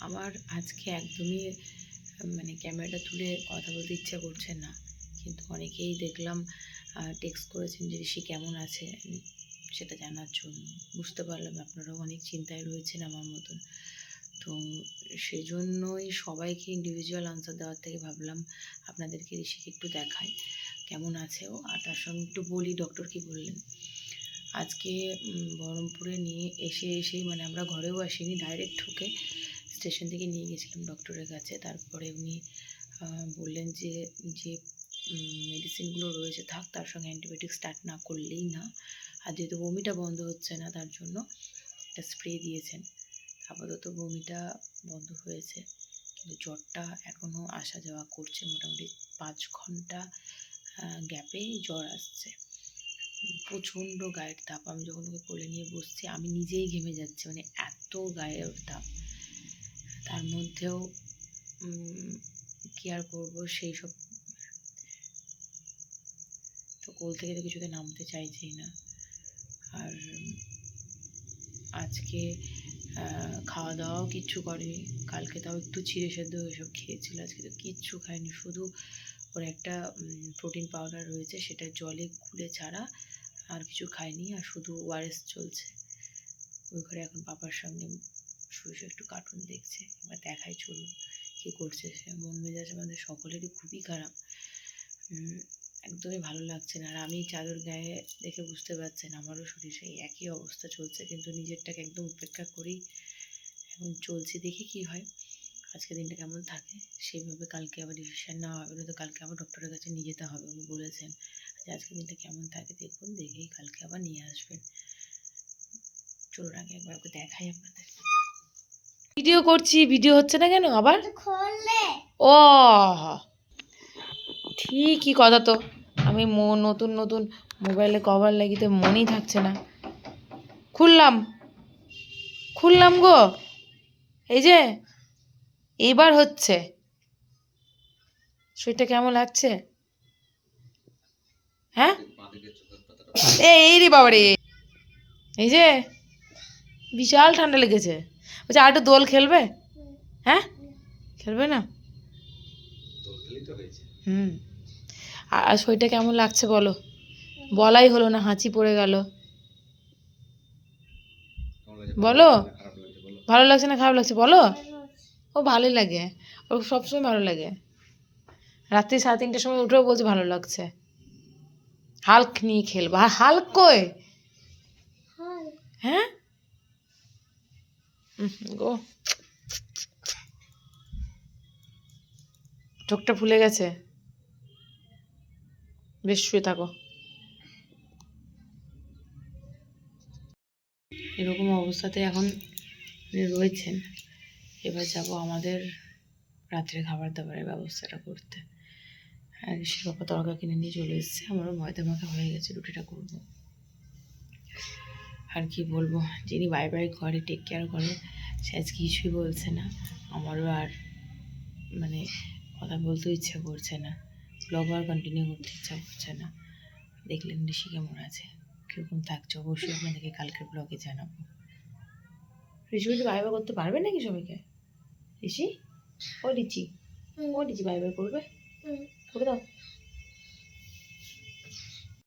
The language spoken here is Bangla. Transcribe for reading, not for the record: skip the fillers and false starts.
আমার আজকে একদমই মানে ক্যামেরাটা তুলে কথা বলতে ইচ্ছা করছে না, কিন্তু অনেকেই দেখলাম টেক্সট করেছেন যে ঋষি কেমন আছে সেটা জানার জন্য। বুঝতে পারলাম আপনারাও অনেক চিন্তায় রয়েছেন আমার মতন। তো সেজন্যই সবাইকে ইন্ডিভিজুয়াল আনসার দেওয়ার থেকে ভাবলাম আপনাদেরকে ঋষিকে একটু দেখাই কেমন আছে ও, আর তার সঙ্গে একটু বলি ডক্টর কী বললেন। আজকে বহরমপুরে নিয়ে এসেই মানে আমরা ঘরেও আসিনি, ডাইরেক্ট ঢুকে স্টেশন থেকে নিয়ে গেছিলাম ডক্টরের কাছে। তারপরে উনি বললেন যে যে মেডিসিনগুলো রয়েছে থাক, তার সঙ্গে অ্যান্টিবায়োটিক স্টার্ট না করলেই না। আর যেহেতু বমিটা বন্ধ হচ্ছে না তার জন্য একটা স্প্রে দিয়েছেন। আপাতত বমিটা বন্ধ হয়েছে, কিন্তু জ্বরটা এখনও আসা যাওয়া করছে। মোটামুটি 5 ঘন্টা গ্যাপেই জ্বর আসছে। প্রচণ্ড গায়ের তাপ। আমি যখন ওকে কোলে নিয়ে বসছি আমি নিজেই ঘেমে যাচ্ছি, মানে এত গায়ের তাপ। তার মধ্যেও কি আর করবো, সেই সব তো কোল থেকে তো কিছুতে নামতে চাইছেই না। আর আজকে খাওয়া দাওয়াও কিচ্ছু করেনি। কালকে তাও একটু চিড়ে সেদ্ধ এসব খেয়েছিল, আজকে তো কিচ্ছু খায়নি। শুধু ওর একটা প্রোটিন পাউডার রয়েছে, সেটা জলে গুলে ছাড়া আর কিছু খায়নি। আর শুধু ওআরএস চলছে। ওই ঘরে এখন পাপার সঙ্গে শুয়ে একটু কার্টুন দেখছে। এবার দেখাই চলুন কী করছে সে। মন মেজাজ আমাদের সকলেরই খুবই খারাপ, একদমই ভালো লাগছে না। আর আমি চাদর গায়ে দেখে বুঝতে পারছেন আমারও শরীর সেই একই অবস্থা চলছে, কিন্তু নিজেরটাকে একদম উপেক্ষা করেই এখন চলছে। দেখি কি হয়, আজকে দিনটা কেমন থাকে সেইভাবে কালকে আবার ডিসিশান নেওয়া হবে। তো কালকে আবার ডক্টরের কাছে নিয়ে যেতে হবে, উনি বলেছেন যে আজকে দিনটা কেমন থাকে দেখুন, দেখেই কালকে আবার নিয়ে আসবেন। চলুন আগে একবার ওকে দেখাই আপনাদের। ভিডিও করছি, ভিডিও হচ্ছে না কেন আবার? ও ঠিকই কথা তো, আমি নতুন নতুন মোবাইলে কভার লাগিতে মনই থাকছে না। খুললাম গো, এই যে এইবার হচ্ছে। শরীরটা কেমন লাগছে? হ্যাঁ এই রে বাবা রে, এই যে বিশাল ঠান্ডা লেগেছে। বলছে আর একটু দোল খেলবে? হ্যাঁ খেলবে না? আর শরীরটা কেমন লাগছে বলো? বলাই হলো না, হাঁচি পড়ে গেল। বলো ভালো লাগছে না খারাপ লাগছে বলো। ও ভালোই লাগে, ও সবসময় ভালো লাগে। রাত্রি 3:30টার সময় উঠেও বলছে ভালো লাগছে। হাল্ক নিয়ে খেলবো। আর হাল্ক কই? হ্যাঁ গো, চোখটা ফুলে গেছে। বেশ শুয়ে থাকো। এরকম অবস্থাতে এখন রয়েছেন। এবার যাব আমাদের রাত্রে খাবার দাবারের ব্যবস্থাটা করতে। আর ঋষির বাবা তরকা কিনে নিয়ে চলে এসেছে, আমারও ময়দা মাখা হয়ে গেছে, রুটিটা করব। আর কি বলবো, যিনি বাই বাই করে টেক কেয়ার করে সে আজ কিছুই বলছে না। আমারও আর মানে কথা বলতেও ইচ্ছা করছে না, ব্লগ আর কন্টিনিউ করতে ইচ্ছা করছে না। দেখলেন ঋষি কেমন আছে, কীরকম থাকছে, অবশ্যই আপনাদেরকে কালকের ব্লগে জানাবো। ঋষি বলছি বাই বাই করতে পারবে নাকি সবাইকে? ঋষি ও রিচি, ও রিচি বাই বাই করবে, করে দাও।